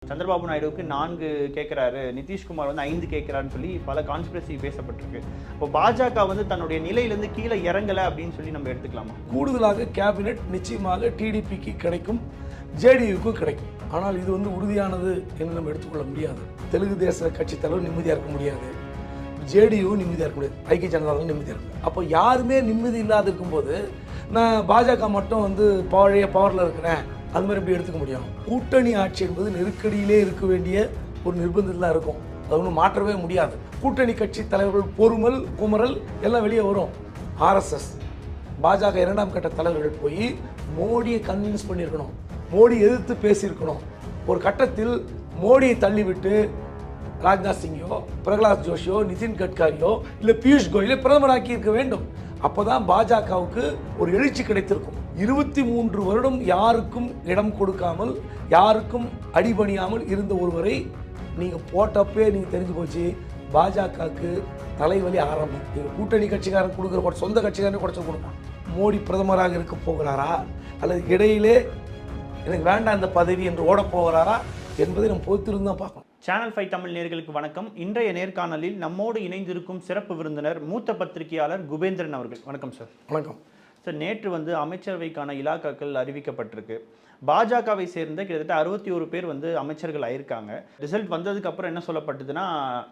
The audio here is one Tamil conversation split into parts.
சந்திரபாபு நாயுடுவுக்கு 4 கேட்கிறாரு, நிதிஷ்குமார் வந்து 5 கேட்கிறாருன்னு சொல்லி பல கான்ஸ்பிரசி பேசப்பட்டிருக்கு. இப்போ பாஜக வந்து தன்னுடைய நிலையிலிருந்து கீழே இறங்கல அப்படின்னு சொல்லி நம்ம எடுத்துக்கலாமா? கூடுதலாக கேபினெட் நிச்சயமாக டிடிபிக்கு கிடைக்கும், ஜேடியுக்கும் கிடைக்கும். ஆனால் இது வந்து உறுதியானது என்று நம்ம எடுத்துக்கொள்ள முடியாது. தெலுங்கு தேச கட்சி தலைவர் நிம்மதியாக இருக்க முடியாது, ஜேடியு நிம்மதியாக இருக்க முடியாது, ஐக்கிய ஜனதா தளம் நிம்மதியாக இருக்கும். அப்போ யாருமே நிம்மதி இல்லாத இருக்கும்போது நான் பாஜக மட்டும் வந்து பழைய பவரில் இருக்கிறேன் அது மாதிரி எப்படி எடுத்துக்க முடியும்? கூட்டணி ஆட்சி என்பது நெருக்கடியிலே இருக்க வேண்டிய ஒரு நிர்பந்தத்தில் தான் இருக்கும். அது ஒன்றும் மாற்றவே முடியாது. கூட்டணி கட்சி தலைவர்கள் பொறுமல் குமரல் எல்லாம் வெளியே வரும். ஆர்எஸ்எஸ் பாஜக 2ஆம் கட்ட தலைவர்கள் போய் மோடியை கன்வின்ஸ் பண்ணியிருக்கணும், மோடி எதிர்த்து பேசியிருக்கணும். ஒரு கட்டத்தில் மோடியை தள்ளிவிட்டு ராஜ்நாத் சிங்கோ, பிரகலாத் ஜோஷியோ, நிதின் கட்காரியோ இல்லை பியூஷ் கோயலை பிரதமராக்கி இருக்க வேண்டும். அப்போதான் பாஜகவுக்கு ஒரு எழுச்சி கிடைத்திருக்கும். 23 வருடம் யாருக்கும் இடம் கொடுக்காமல், யாருக்கும் அடிபணியாமல் இருந்த ஒருவரை நீங்கள் போட்டப்பே நீங்கள் தெரிஞ்சு போச்சு பாஜகவுக்கு தலைவலி ஆரம்பம். நீங்கள் கூட்டணி கட்சிக்காரன் கொடுக்குற சொந்த கட்சிக்காரன் குறைச்ச கொடுங்க. மோடி பிரதமராக இருக்க போகிறாரா அல்லது இடையிலே எனக்கு வேண்டாம் அந்த பதவி என்று ஓடப் போகிறாரா என்பதை நம்ம பொறுத்திருந்து தான் பார்க்கணும். சேனல் 5 தமிழ் நேயர்களுக்கு வணக்கம். இன்றைய நேர்காணலில் நம்மோடு இணைந்திருக்கும் சிறப்பு விருந்தினர் மூத்த பத்திரிகையாளர் குபேந்திரன் அவர்கள். வணக்கம் சார். வணக்கம் சார். நேற்று வந்து அமைச்சரவைக்கான இலாக்காக்கள் அறிவிக்கப்பட்டிருக்கு. பாஜகவை சேர்ந்த கிட்டத்தட்ட 61 பேர் வந்து அமைச்சர்கள் ஆயிருக்காங்க. ரிசல்ட் வந்ததுக்கு அப்புறம் என்ன சொல்லப்பட்டதுன்னா,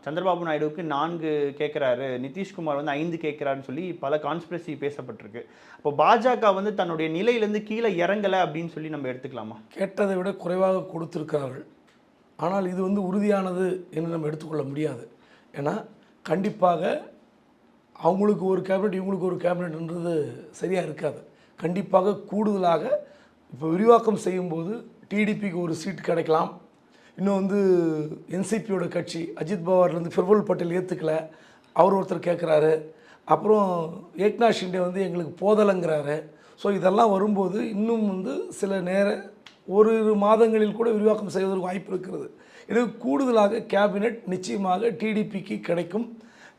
சந்திரபாபு நாயுடுவுக்கு 4 கேட்கிறாரு, நிதிஷ்குமார் வந்து 5 கேட்கிறாருன்னு சொல்லி பல கான்ஸ்பிரசி பேசப்பட்டிருக்கு. அப்போ பாஜக வந்து தன்னுடைய நிலையிலிருந்து கீழே இறங்கலை அப்படின்னு சொல்லி நம்ம எடுத்துக்கலாமா? கேட்டதை விட குறைவாக கொடுத்திருக்கிறார்கள். ஆனால் இது வந்து உறுதியானது என்று நம்ம எடுத்துக்கொள்ள முடியாது. ஏன்னா கண்டிப்பாக அவங்களுக்கு ஒரு கேபினெட் இவங்களுக்கு ஒரு கேபினெட்ன்றது சரியாக இருக்காது. கண்டிப்பாக கூடுதலாக இப்போ விரிவாக்கம் செய்யும்போது டிடிபிக்கு ஒரு சீட் கிடைக்கலாம். இன்னும் வந்து என்சிபியோட கட்சி அஜித் பவார்லேருந்து ஃபிர்வல் பட்டேல் ஏற்றுக்கல, அவர் ஒருத்தர் கேட்குறாரு. அப்புறம் ஏக்நாத் ஷிண்டே வந்து எங்களுக்கு போதலைங்கிறாரு. ஸோ இதெல்லாம் வரும்போது இன்னும் வந்து சில ஒரு மாதங்களில் கூட விரிவாக்கம் செய்வதற்கு வாய்ப்பு இருக்கிறது. இது கூடுதலாக கேபினெட் நிச்சயமாக டிடிபிக்கு கிடைக்கும்,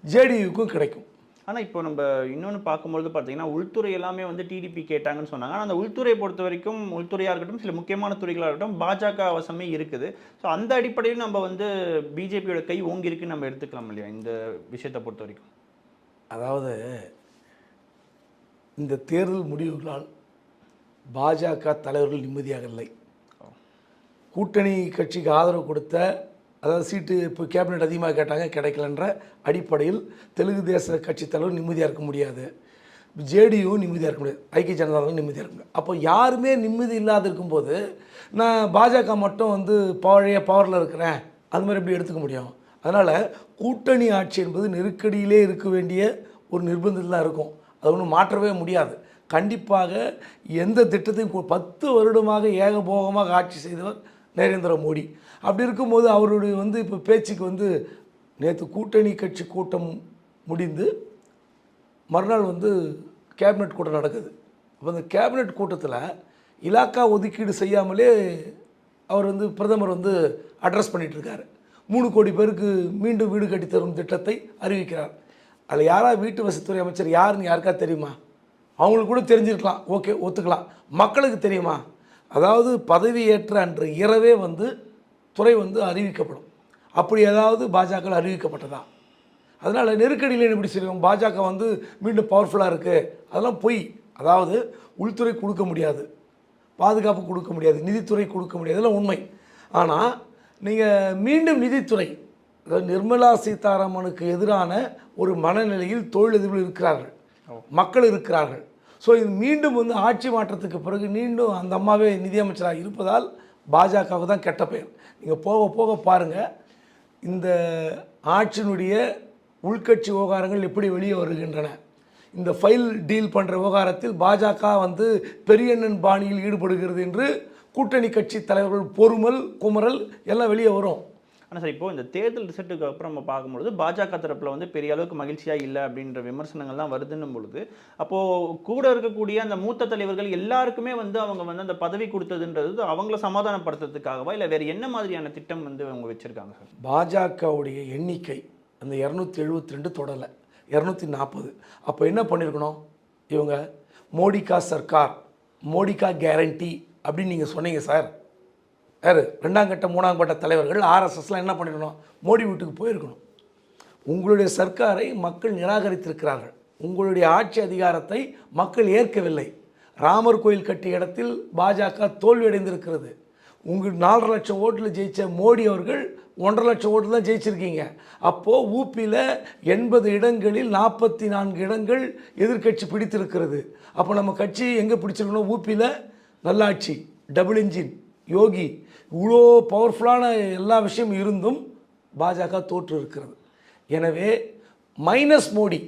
ஜேடியுக்கும் கிடைக்கும். ஆனால் இப்போ நம்ம இன்னொன்று பார்க்கும்பொழுது பார்த்தீங்கன்னா, உள்துறை எல்லாமே வந்து டிடிபி கேட்டாங்கன்னு சொன்னாங்க. ஆனால் அந்த உள்துறையை பொறுத்த வரைக்கும், உள்துறையாக இருக்கட்டும் சில முக்கியமான துறைகளாக இருக்கட்டும் பாஜக வசமே இருக்குது. ஸோ அந்த அடிப்படையில் நம்ம வந்து பிஜேபியோட கை ஓங்கி இருக்குன்னு நம்ம எடுத்துக்கலாம் இல்லையா இந்த விஷயத்தை பொறுத்த வரைக்கும்? அதாவது இந்த தேர்தல் முடிவுகளால் பாஜக தலைவர்கள் நிம்மதியாக இல்லை. கூட்டணி கட்சிக்கு ஆதரவு கொடுத்த, அதாவது சீட்டு இப்போ கேபினெட் அதிகமாக கேட்டாங்க கிடைக்கலன்ற அடிப்படையில் தெலுங்கு தேச கட்சி தலைவர் நிம்மதியாக இருக்க முடியாது, ஜேடியு நிம்மதியாக இருக்க முடியாது, ஐக்கிய ஜனதா தளம் நிம்மதியாக இருக்க முடியாது. அப்போ யாருமே நிம்மதி இல்லாத இருக்கும்போது நான் பாஜக மட்டும் வந்து பழைய பவரில் இருக்கிறேன் அது மாதிரி எப்படி எடுத்துக்க முடியும்? அதனால் கூட்டணி ஆட்சி என்பது நெருக்கடியிலே இருக்க வேண்டிய ஒரு நிர்பந்தத்தில் தான் இருக்கும். அது ஒன்றும் மாற்றவே முடியாது. கண்டிப்பாக எந்த திட்டத்தையும் 10 வருடமாக ஏகபோகமாக ஆட்சி செய்தவர் நரேந்திர மோடி. அப்படி இருக்கும்போது அவருடைய வந்து இப்போ பேச்சுக்கு வந்து நேற்று கூட்டணி கட்சி கூட்டம் முடிந்து மறுநாள் வந்து கேபினெட் கூட்டம் நடக்குது. அப்போ அந்த கேபினெட் கூட்டத்தில் இலாக்கா ஒதுக்கீடு செய்யாமலே அவர் வந்து பிரதமர் வந்து அட்ரஸ் பண்ணிகிட்ருக்காரு. 3 கோடி பேருக்கு மீண்டும் வீடு கட்டி தரும் திட்டத்தை அறிவிக்கிறார். அதில் யாராவது வீட்டு வசதித்துறை அமைச்சர் யாருன்னு யாருக்கா தெரியுமா? அவங்களுக்கு கூட தெரிஞ்சிருக்கலாம், ஓகே ஒத்துக்கலாம். மக்களுக்கு தெரியுமா? அதாவது பதவி ஏற்ற அன்று இரவே வந்து துறை வந்து அறிவிக்கப்படும். அப்படி ஏதாவது பாஜக அறிவிக்கப்பட்டதா? அதனால் நெருக்கடியில் எப்படி செய்வோம்? பாஜக வந்து மீண்டும் பவர்ஃபுல்லாக இருக்குது, அதெல்லாம் பொய். அதாவது உள்துறை கொடுக்க முடியாது, பாதுகாப்பு கொடுக்க முடியாது, நிதித்துறை கொடுக்க முடியாது, இதெல்லாம் உண்மை. ஆனால் நீங்கள் மீண்டும் நிதித்துறை, அதாவது நிர்மலா சீதாராமனுக்கு எதிரான ஒரு மனநிலையில் தொழிலதிபர்கள் இருக்கிறார்கள், மக்கள் இருக்கிறார்கள். ஸோ இது மீண்டும் வந்து ஆட்சி மாற்றத்துக்கு பிறகு மீண்டும் அந்த அம்மாவே நிதியமைச்சராக இருப்பதால் பாஜகவுக்கு தான் கெட்ட பெயர். நீங்கள் போக போக பாருங்கள் இந்த ஆட்சியினுடைய உள்கட்சி விவகாரங்கள் எப்படி வெளியே வருகின்றன. இந்த ஃபைல் டீல் பண்ணுற விவகாரத்தில் பாஜக வந்து பெரியண்ணன் பாணியில் ஈடுபடுகிறது என்று கூட்டணி கட்சி தலைவர்கள் பொறுமல் குமரல் எல்லாம் வெளியே வரும். ஆனால் சார், இப்போது இந்த தேர்தல் ரிசல்ட்டுக்கு அப்புறம் நம்ம பார்க்கும்பொழுது பாஜக தரப்பில் வந்து பெரிய அளவுக்கு மகிழ்ச்சியாக இல்லை அப்படின்ற விமர்சனங்கள்லாம் வருதுன்னும் பொழுது, அப்போது கூட இருக்கக்கூடிய அந்த மூத்த தலைவர்கள் எல்லாருக்குமே வந்து அவங்க வந்து அந்த பதவி கொடுத்ததுன்றது அவங்கள சமாதானப்படுத்துறதுக்காகவா இல்லை வேறு என்ன மாதிரியான திட்டம் வந்து அவங்க வச்சுருக்காங்க சார்? பாஜகவுடைய எண்ணிக்கை அந்த 272 தொடலை, 240. அப்போ என்ன பண்ணியிருக்கணும்? இவங்க மோடிகா சர்க்கார், மோடிகா கேரண்டி அப்படின்னு நீங்கள் சொன்னீங்க சார். யார் 2ஆம் கட்ட 3ஆம் கட்ட தலைவர்கள் ஆர்எஸ்எஸ்லாம் என்ன பண்ணிடணும், மோடி வீட்டுக்கு போயிருக்கணும். உங்களுடைய சர்க்காரை மக்கள் நிராகரித்திருக்கிறார்கள். உங்களுடைய ஆட்சி அதிகாரத்தை மக்கள் ஏற்கவில்லை. ராமர் கோயில் கட்டிய இடத்தில் பாஜக தோல்வியடைந்திருக்கிறது. உங்கள் 4.5 லட்சம் ஓட்டில் ஜெயித்த மோடி அவர்கள் 1.5 லட்சம் ஓட்டில் தான் ஜெயிச்சிருக்கீங்க. அப்போது ஊபியில் 80 இடங்களில் 44 இடங்கள் எதிர்க்கட்சி பிடித்திருக்கிறது. அப்போ நம்ம கட்சி எங்கே பிடிச்சிருக்கணும்? ஊபியில் நல்லாட்சி, டபுள் இன்ஜின், யோகி, இவ்வளோ பவர்ஃபுல்லான எல்லா விஷயமும் இருந்தும் பாஜக தோற்று இருக்கிறது. எனவே மைனஸ் மோடி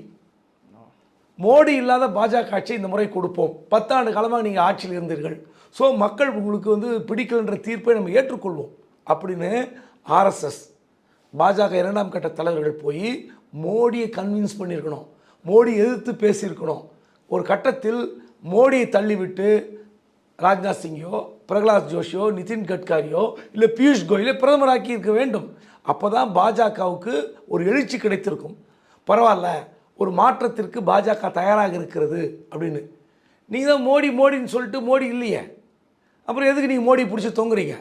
இல்லாத பாஜக ஆட்சி இந்த முறை கொடுப்போம். 10 ஆண்டு காலமாக நீங்கள் ஆட்சியில் இருந்தீர்கள். ஸோ மக்கள் உங்களுக்கு பிடிக்கலன்ற தீர்ப்பை நம்ம ஏற்றுக்கொள்வோம் அப்படின்னு ஆர்எஸ்எஸ் பாஜக 2ஆம் கட்ட தலைவர்கள் போய் மோடியை கன்வின்ஸ் பண்ணியிருக்கணும். மோடி எதிர்த்து பேசியிருக்கணும். ஒரு கட்டத்தில் மோடியை தள்ளிவிட்டு ராஜ்நாத் சிங்கையோ, பிரகலாத் ஜோஷியோ, நிதின் கட்காரியோ, இல்லை பியூஷ் கோயலை பிரதமராக்கி இருக்க வேண்டும். அப்போ தான் பாஜகவுக்கு ஒரு எழுச்சி கிடைத்திருக்கும். பரவாயில்ல, ஒரு மாற்றத்திற்கு பாஜக தயாராக இருக்கிறது அப்படின்னு. நீங்கள் தான் மோடின்னு சொல்லிட்டு மோடி இல்லையே, அப்புறம் எதுக்கு நீங்கள் மோடி பிடிச்சி தொங்குறீங்க?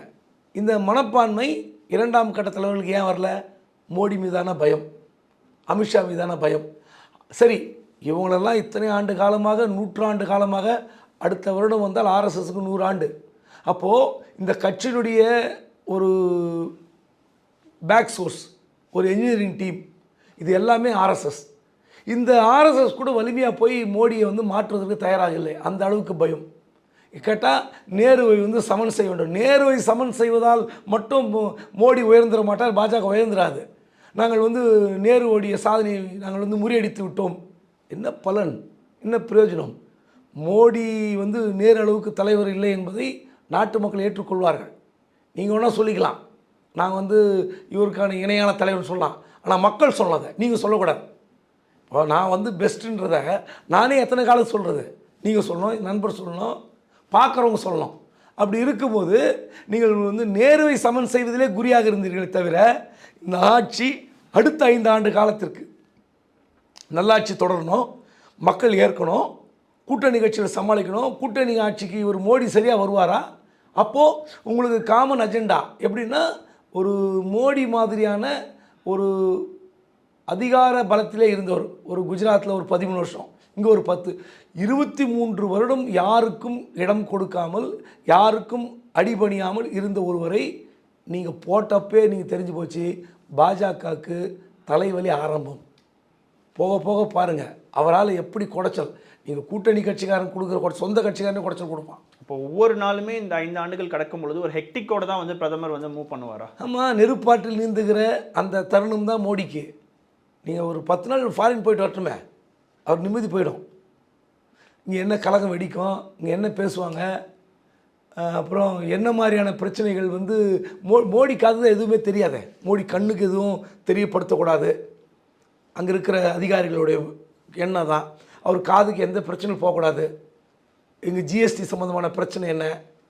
இந்த மனப்பான்மை 2ஆம் கட்ட தலைவர்களுக்கு ஏன் வரல? மோடி மீதான பயம், அமித்ஷா மீதான பயம். சரி, இவங்களெல்லாம் இத்தனை ஆண்டு காலமாக, 100 ஆண்டு காலமாக, அடுத்த வருடம் வந்தால் ஆர்எஸ்எஸ்க்கு 100 ஆண்டு. அப்போது இந்த கட்சியினுடைய ஒரு பேக் சோர்ஸ், ஒரு என்ஜினியரிங் டீம், இது எல்லாமே ஆர்எஸ்எஸ். இந்த ஆர்எஸ்எஸ் கூட வலிமையாக போய் மோடியை மாற்றுவதற்கு தயாராக இல்லை. அந்த அளவுக்கு பயம். கேட்டால் நேருவை சமன் செய்ய வேண்டும். நேருவை சமன் செய்வதால் மட்டும் மோடி உயர்ந்துட மாட்டார், பாஜக உயர்ந்துடாது. நாங்கள் நேருவோடைய சாதனையை நாங்கள் முறியடித்து விட்டோம். என்ன பலன், என்ன பிரயோஜனம்? மோடி நேரு அளவுக்கு தலைவர் இல்லை என்பதை நாட்டு மக்கள் ஏற்றுக்கொள்வார்கள். நீங்கள் ஒன்றா சொல்லிக்கலாம், நாங்கள் இவருக்கான இணையான தலைவர் சொல்லலாம். ஆனால் மக்கள் சொல்லாத, நீங்கள் சொல்லக்கூடாது. இப்போ நான் பெஸ்ட்டுன்றத நானே எத்தனை காலம் சொல்கிறது? நீங்கள் சொல்லணும், நண்பர் சொல்லணும், பார்க்குறவங்க சொல்லணும். அப்படி இருக்கும்போது நீங்கள் நேருவை சமன் செய்வதிலே குறியாக இருந்தீர்களே தவிர, இந்த ஆட்சி அடுத்த 5 ஆண்டு காலத்திற்கு நல்லாட்சி தொடரணும், மக்கள் ஏற்கணும், கூட்டணி கட்சிகளை சமாளிக்கணும். கூட்டணி ஆட்சிக்கு ஒரு மோடி சரியாக வருவாரா? அப்போது உங்களுக்கு காமன் அஜெண்டா எப்படின்னா, ஒரு மோடி மாதிரியான ஒரு அதிகார பலத்திலே இருந்தவர், ஒரு குஜராத்தில் ஒரு 13 வருஷம், இங்கே ஒரு 10, 23 வருடம் யாருக்கும் இடம் கொடுக்காமல், யாருக்கும் அடிபணியாமல் இருந்த ஒருவரை நீங்கள் போட்டப்பே நீங்கள் தெரிஞ்சு போச்சு, பாஜகவுக்கு தலைவலி ஆரம்பம். போக போக பாருங்கள் அவரால் எப்படி குடைச்சல். நீங்கள் கூட்டணி கட்சிக்காரன் கொடுக்குற சொந்த கட்சிக்காரனே குடைச்சல் கொடுப்பான். இப்போ ஒவ்வொரு நாளுமே இந்த 5 ஆண்டுகள் கடக்கும் பொழுது ஒரு ஹெக்டிக்கோடு தான் பிரதமர் மூவ் பண்ணுவாரா? ஆமாம், நெருப்பாற்றில் நீந்துகிற அந்த தருணம் தான் மோடிக்கு. நீங்கள் ஒரு 10 நாள் ஃபாரின் போயிட்டு வரட்டுமே, அவர் நிம்மதி போயிடும். இங்கே என்ன கலகம் வெடிக்கும், இங்கே என்ன பேசுவாங்க, அப்புறம் என்ன மாதிரியான பிரச்சனைகள் மோடிக்கு அதுதான் எதுவுமே தெரியாதே. மோடி கண்ணுக்கு எதுவும் தெரியப்படுத்தக்கூடாது. அங்கே இருக்கிற அதிகாரிகளுடைய எண்ணம் தான். அவர் காதுக்கு எந்த பிரச்சனையும் போகக்கூடாது. எங்கள் ஜிஎஸ்டி சம்மந்தமான பிரச்சனை என்ன,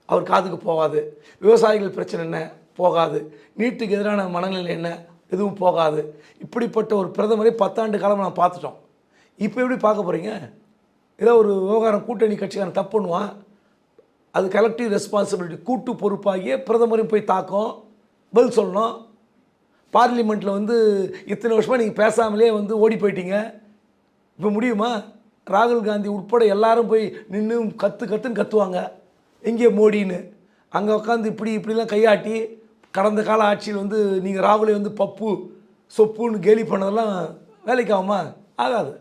அவர் காதுக்கு போகாது. விவசாயிகள் பிரச்சனை என்ன, போகாது. நீட்டுக்கு எதிரான மனநிலை என்ன, எதுவும் போகாது. இப்படிப்பட்ட ஒரு பிரதமரை 10 ஆண்டு காலம் நான் பார்த்துட்டோம். இப்போ எப்படி பார்க்க போகிறீங்க? ஏதோ ஒரு விவகாரம் கூட்டணி கட்சிக்காரன் தப்பு பண்ணுவான், அது கலெக்டிவ் ரெஸ்பான்சிபிலிட்டி, கூட்டு பொறுப்பாகிய பிரதமரையும் போய் தாக்கும், பதில் சொல்லணும். பார்லிமெண்ட்டில் இத்தனை வருஷமாக நீங்கள் பேசாமலே ஓடி போயிட்டீங்க. இப்போ முடியுமா? ராகுல் காந்தி உட்பட எல்லாரும் போய் நின்று கத்துன்னு கத்துவாங்க, எங்கே மோடின்னு. அங்கே உட்காந்து இப்படிலாம் கையாட்டி கடந்த கால ஆட்சியில் நீங்கள் ராகுலை பப்பு சொப்புன்னு கேலி பண்ணதெல்லாம் வேலைக்கு ஆகுமா? ஆகாது.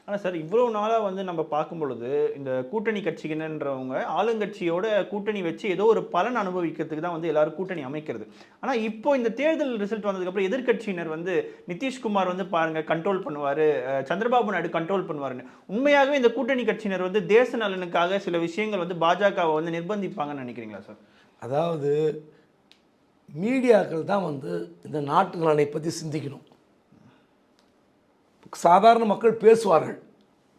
ஆனால் சார், இவ்வளோ நாளாக நம்ம பார்க்கும் பொழுது இந்த கூட்டணி கட்சியினன்றவங்க ஆளுங்கட்சியோட கூட்டணி வச்சு ஏதோ ஒரு பலன் அனுபவிக்கிறதுக்கு தான் எல்லாரும் கூட்டணி அமைக்கிறது. ஆனால் இப்போ இந்த தேர்தல் ரிசல்ட் வந்ததுக்கப்புறம் எதிர்கட்சியினர் நிதிஷ்குமார் பாருங்கள் கண்ட்ரோல் பண்ணுவார், சந்திரபாபு நாயுடு கண்ட்ரோல் பண்ணுவாருன்னு. உண்மையாகவே இந்த கூட்டணி கட்சியினர் தேச நலனுக்காக சில விஷயங்கள் பாஜகவை நிர்பந்திப்பாங்கன்னு நினைக்கிறீங்களா சார்? அதாவது மீடியாக்கள் தான் இந்த நாட்டு நலனை பற்றி சிந்திக்கணும். சாதாரண மக்கள் பேசுவார்கள்.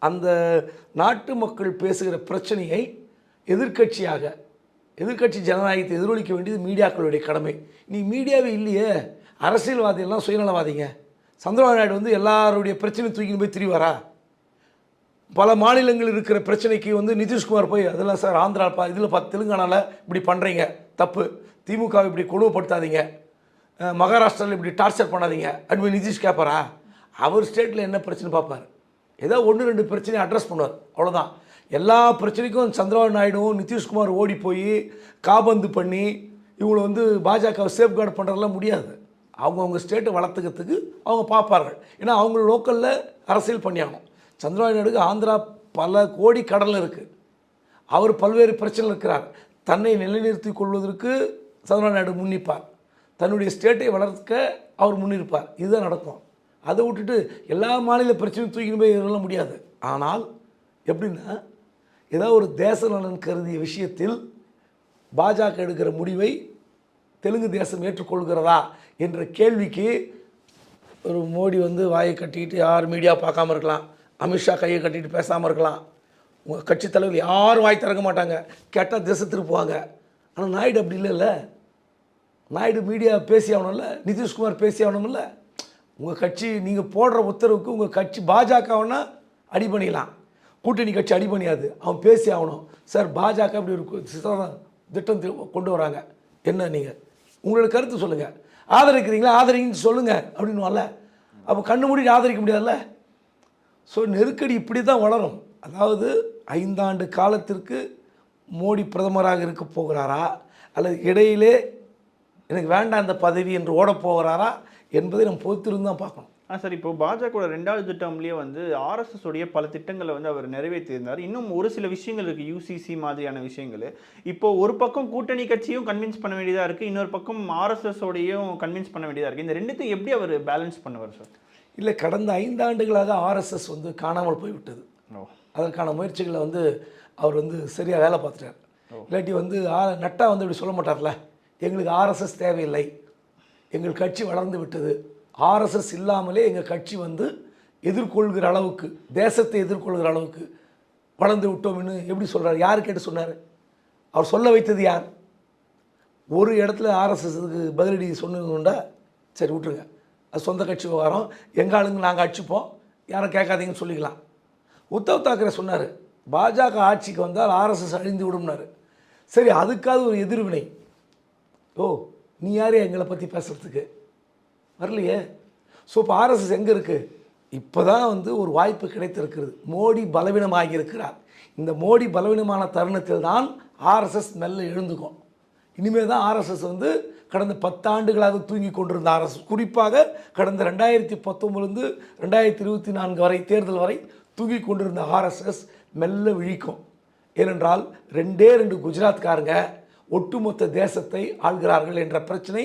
அந்த நாட்டு மக்கள் பேசுகிற பிரச்சனையை எதிர்க்கட்சி ஜனநாயகத்தை எதிரொலிக்க வேண்டியது மீடியாக்களுடைய கடமை. நீ மீடியாவே இல்லையே, அரசியல்வாதிகள்லாம் சுயநலவாதிங்க. சந்திரபாபு நாயுடு எல்லாருடைய பிரச்சனையும் தூக்கின்னு போய் திரிவாரா? பல மாநிலங்கள் இருக்கிற பிரச்சனைக்கு நிதிஷ்குமார் போய் அதெல்லாம் சார் ஆந்திரா இதில் தெலுங்கானாவில் இப்படி பண்ணுறீங்க தப்பு, திமுகவை இப்படி கொடுமைப்படுத்தாதீங்க, மகாராஷ்டிராவில் இப்படி டார்ச்சர் பண்ணாதீங்க அப்படின்னு நிதிஷ் கேட்பாரா? அவர் ஸ்டேட்டில் என்ன பிரச்சனை பார்ப்பார், ஏதோ 1-2 பிரச்சனையை அட்ரஸ் பண்ணுவார், அவ்வளோதான். எல்லா பிரச்சனைக்கும் சந்திரபாபு நாயுடுவும் நிதிஷ்குமார் ஓடி போய் காபந்து பண்ணி இவங்களை வந்து பாஜகவை சேஃப்கார்டு பண்ணுறதுலாம் முடியாது. அவங்கவுங்க ஸ்டேட்டை வளர்த்துக்கிறதுக்கு அவங்க பார்ப்பார்கள். ஏன்னா அவங்க லோக்கலில் அரசியல் பண்ணியாகணும். சந்திரபாபு நாயுடுக்கு ஆந்திரா பல கோடி கடலில் இருக்குது. அவர் பல்வேறு பிரச்சனைகள் இருக்கிறார். தன்னை நிலைநிறுத்திக் கொள்வதற்கு சந்திரபாபு நாயுடு முன்னிப்பார், தன்னுடைய ஸ்டேட்டை வளர்க்க அவர் முன்னிருப்பார். இதுதான் நடக்கும். அதை விட்டுட்டு எல்லா மாநில பிரச்சனையும் தூக்கின்னு போய் இதெல்லாம் முடியாது. ஆனால் எப்படின்னா, ஏதாவது ஒரு தேச நலன் கருதிய விஷயத்தில் பாஜக எடுக்கிற முடிவை தெலுங்கு தேசம் ஏற்றுக்கொள்கிறதா என்ற கேள்விக்கு ஒரு மோடி வந்து வாயை கட்டிக்கிட்டு யார் மீடியா பார்க்காம இருக்கலாம், அமித்ஷா கையை கட்டிட்டு பேசாமல் இருக்கலாம், உங்கள் கட்சி தலைவர் யாரும் வாய் திறக்க மாட்டாங்க, கேட்டால் திசை திருப்புவாங்க. ஆனால் நாயுடு அப்படி இல்லைல்ல. நாயுடு மீடியா பேசி ஆகணும்ல, நிதிஷ்குமார் பேசி ஆகணும்ல. உங்கள் கட்சி நீங்கள் போடுற உத்தரவுக்கு உங்கள் கட்சி பாஜகவுன்னா அடி பண்ணிடலாம், கூட்டணி கட்சி அடி பண்ணியாது, அவன் பேசி ஆகணும். சார் பாஜக அப்படி ஒரு திட்டம் கொண்டு வராங்க, என்ன நீங்கள் உங்களோட கருத்து சொல்லுங்கள், ஆதரிக்கிறீங்களா ஆதரிங்கன்னு சொல்லுங்கள் அப்படின்னுவான்ல. அப்போ கண்ணு மூடிட்டு ஆதரிக்க முடியாதுல்ல. ஸோ நெருக்கடி இப்படி தான் வளரும். அதாவது 5 ஆண்டு காலத்திற்கு மோடி பிரதமராக இருக்க போகிறாரா, அல்லது இடையிலே எனக்கு வேண்டாம் அந்த பதவி என்று ஓடப் போகிறாரா என்பதை நம்ம பொறுத்திருந்து தான் பார்க்கணும். சார், இப்போ பாஜகவோட 2வது திட்டம்லேயே வந்து ஆர்எஸ்எஸ் உடைய பல திட்டங்களை வந்து அவர் நிறைவேற்றியிருந்தார். இன்னும் ஒரு சில விஷயங்கள் இருக்குது, யூசிசி மாதிரியான விஷயங்கள். இப்போ ஒரு பக்கம் கூட்டணி கட்சியும் கன்வின்ஸ் பண்ண வேண்டியதாக இருக்குது, இன்னொரு பக்கம் ஆர்எஸ்எஸ் உடையும் கன்வின்ஸ் பண்ண வேண்டியதாக இருக்குது. இந்த ரெண்டுத்தையும் எப்படி அவர் பேலன்ஸ் பண்ணுவார் சார்? இல்லை, கடந்த 5 ஆண்டுகளாக ஆர்எஸ்எஸ் வந்து காணாமல் போய்விட்டது. அதற்கான முயற்சிகளை வந்து அவர் வந்து சரியாக வேலை பார்த்துட்டார். இல்லாட்டி வந்து நட்டா வந்து இப்படி சொல்ல மாட்டார்ல, எங்களுக்கு ஆர்எஸ்எஸ் தேவையில்லை, எங்கள் கட்சி வளர்ந்து விட்டது, ஆர்எஸ்எஸ் இல்லாமலே எங்கள் கட்சி வந்து எதிர்கொள்கிற அளவுக்கு, தேசத்தை எதிர்கொள்கிற அளவுக்கு வளர்ந்து விட்டோம்னு எப்படி சொல்கிறார்? யார் கேட்டு சொன்னார்? அவர் சொல்ல வைத்தது யார்? ஒரு இடத்துல ஆர்எஸ்எஸ்க்கு பதிலடி சொன்னதுண்டா? சரி விட்டுருங்க, அது சொந்த கட்சி விவகாரம், எங்கள் ஆளுங்க நாங்கள் அடிச்சுப்போம், யாரும் கேட்காதீங்கன்னு சொல்லிக்கலாம். உத்தவ் தாக்கரே சொன்னார், பாஜக ஆட்சிக்கு வந்தால் ஆர்எஸ்எஸ் அழிந்து விடும்னாரு. சரி, அதுக்காவது ஒரு எதிர்வினை, ஓ நீ யாரே எங்களை பற்றி பேசுகிறதுக்கு வரலையே. ஸோ இப்போ ஆர்எஸ்எஸ் எங்கே இருக்குது? இப்போ தான் வந்து ஒரு வாய்ப்பு கிடைத்திருக்கிறது. மோடி பலவீனமாகி இருக்கிறார். இந்த மோடி பலவீனமான தருணத்தில் தான் ஆர்எஸ்எஸ் மெல்ல எழுந்துக்கும். இனிமேல் தான் ஆர்எஸ்எஸ் வந்து கடந்த 10 ஆண்டுகளாக தூங்கி கொண்டிருந்த ஆர்எஸ்எஸ், குறிப்பாக கடந்த 2019 2024 வரை தேர்தல் வரை தூங்கி கொண்டிருந்த ஆர்எஸ்எஸ் மெல்ல விழிக்கும். ஏனென்றால் 2 குஜராத்காரங்க ஒட்டுமொத்த தேசத்தை ஆள்கிறார்கள் என்ற பிரச்சனை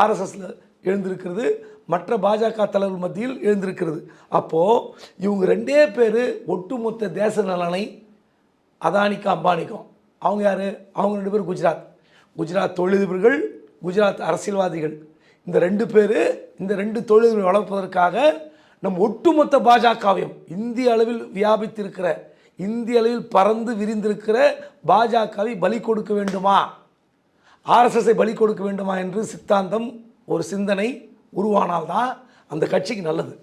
ஆர்எஸ்எஸில் எழுந்திருக்கிறது, மற்ற பாஜக தலைவர் மத்தியில் எழுந்திருக்கிறது. அப்போது இவங்க 2 பேர் ஒட்டுமொத்த தேச நலனை அதானிக்கும் அம்பானிக்கும், அவங்க யார்? அவங்க 2 பேர் குஜராத் தொழிலதிபர்கள், குஜராத் அரசியல்வாதிகள். இந்த 2 பேர் இந்த 2 தொழில்களை வளர்ப்பதற்காக நம் ஒட்டுமொத்த பாஜகவையும், இந்திய அளவில் வியாபித்திருக்கிற, இந்திய அளவில் பறந்து விரிந்திருக்கிற பாஜகவை பலி கொடுக்க வேண்டுமா, ஆர்எஸ்எஸ்ஸை பலி கொடுக்க வேண்டுமா என்று சித்தாந்தம், ஒரு சிந்தனை உருவானால்தான் அந்த கட்சிக்கு நல்லது.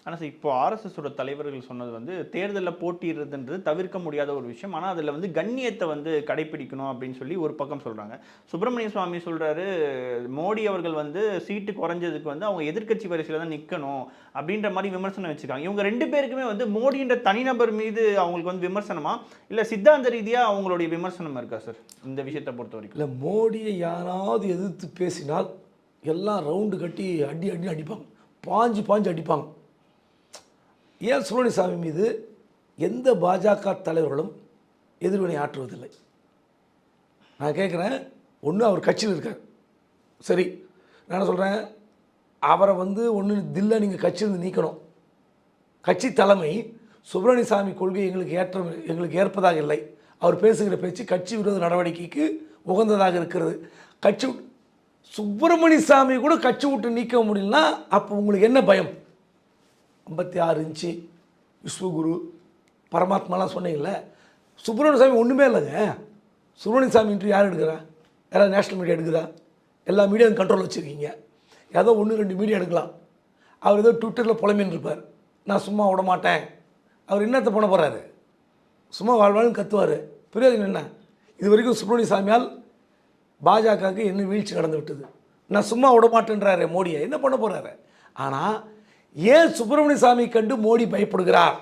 ஆனால் சார், இப்போ ஆர்எஸ்எஸோட தலைவர்கள் சொன்னது வந்து தேர்தலில் போட்டிடுறதுன்றது தவிர்க்க முடியாத ஒரு விஷயம், ஆனால் அதில் வந்து கண்ணியத்தை வந்து கடைப்பிடிக்கணும் அப்படின்னு சொல்லி ஒரு பக்கம் சொல்கிறாங்க. சுப்பிரமணிய சுவாமி சொல்கிறாரு, மோடி அவர்கள் வந்து சீட்டு குறைஞ்சதுக்கு வந்து அவங்க எதிர்க்கட்சி வரிசையில் தான் நிற்கணும் அப்படின்ற மாதிரி விமர்சனம் வச்சுருக்காங்க. இவங்க 2 பேருக்குமே வந்து மோடின்ற தனிநபர் மீது அவங்களுக்கு வந்து விமர்சனமா, இல்லை சித்தாந்த ரீதியாக அவங்களுடைய விமர்சனம் இருக்கா சார் இந்த விஷயத்தை பொறுத்த வரைக்கும்? இல்லை, மோடியை யாராவது எதிர்த்து பேசினால் எல்லாம் ரவுண்டு கட்டி அடிப்பாங்க, பாஞ்சு அடிப்பாங்க. ஏன் சுப்பிரமணியசாமி மீது எந்த பாஜக தலைவர்களும் எதிர்வினை ஆற்றுவதில்லை? நான் கேட்குறேன், ஒன்று அவர் கட்சியில் இருக்கார், சரி, நான் என்ன சொல்கிறேன், அவரை வந்து ஒன்று தில்லை நீங்கள் கட்சியிலிருந்து நீக்கணும். கட்சி தலைமை சுப்பிரமணியசாமி கொள்கை எங்களுக்கு ஏற்பதாக இல்லை, அவர் பேசுகிற பேச்சு கட்சி விரோத நடவடிக்கைக்கு உகந்ததாக இருக்கிறது, கட்சி சுப்பிரமணியசாமி கூட கட்சி விட்டு நீக்க முடியலன்னா அப்போ உங்களுக்கு என்ன பயம்? 56 இன்ச்சு விஸ்வகுரு பரமாத்மாலாம் சொன்னீங்கல்ல, சுப்பிரமணியசாமி ஒன்றுமே இல்லைங்க. சுப்பிரமணியசாமி இன்ட்ரி யார் எடுக்கிறா? யாராவது நேஷ்னல் மீடியா எடுக்குதா? எல்லா மீடியாவும் கண்ட்ரோல் வச்சுருக்கீங்க. ஏதோ 1-2 மீடியா எடுக்கலாம். அவர் ஏதோ ட்விட்டரில் புலம்பின்னு இருப்பார், நான் சும்மா விட மாட்டேன். அவர் என்னத்தை பண்ண போகிறாரு? சும்மா வாழ்வாள்னு கத்துவார், பிரயோஜனம் என்ன? இது வரைக்கும் சுப்பிரமணியசாமியால் பாஜகவுக்கு என்ன வீழ்ச்சி நடந்து விட்டது. நான் சும்மா விட மாட்டேன்றாரு மோடியை, என்ன பண்ண போகிறாரு? ஆனால் ஏன் சுப்பிரமணிய சாமி கண்டு மோடி பயப்படுகிறார்?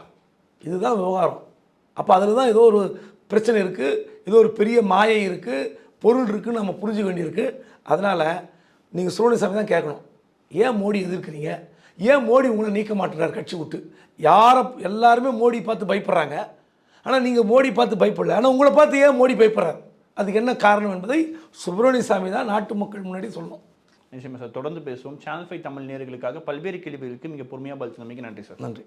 இதுதான் விவகாரம். அப்போ அதில் தான் ஏதோ ஒரு பிரச்சனை இருக்குது, ஏதோ ஒரு பெரிய மாயை இருக்குது, பொருள் இருக்குதுன்னு நம்ம புரிஞ்சுக்க வேண்டியிருக்கு. அதனால் நீங்கள் சுப்பிரமணிய சாமி தான் கேட்கணும், ஏன் மோடி எதிர்க்கிறீங்க? ஏன் மோடி உங்களை நீக்க மாட்டேறாரு கட்சி விட்டு? எல்லாருமே மோடி பார்த்து பயப்படுறாங்க, ஆனால் நீங்கள் மோடி பார்த்து பயப்படல. ஆனால் உங்களை பார்த்து ஏன் மோடி பயப்படுறாரு? அதுக்கு என்ன காரணம் என்பதை சுப்பிரமணிய சாமி தான் நாட்டு மக்கள் முன்னாடி சொல்லணும். நிச்சயமா சார், தொடர்ந்து பேசுவோம். சேனல் 5 தமிழ் நேயர்களுக்காக பல்வேறு கேள்விகளுக்கு மிக பொறுமையாக பதில் சொன்னமைக்கு நன்றி சார். நன்றி.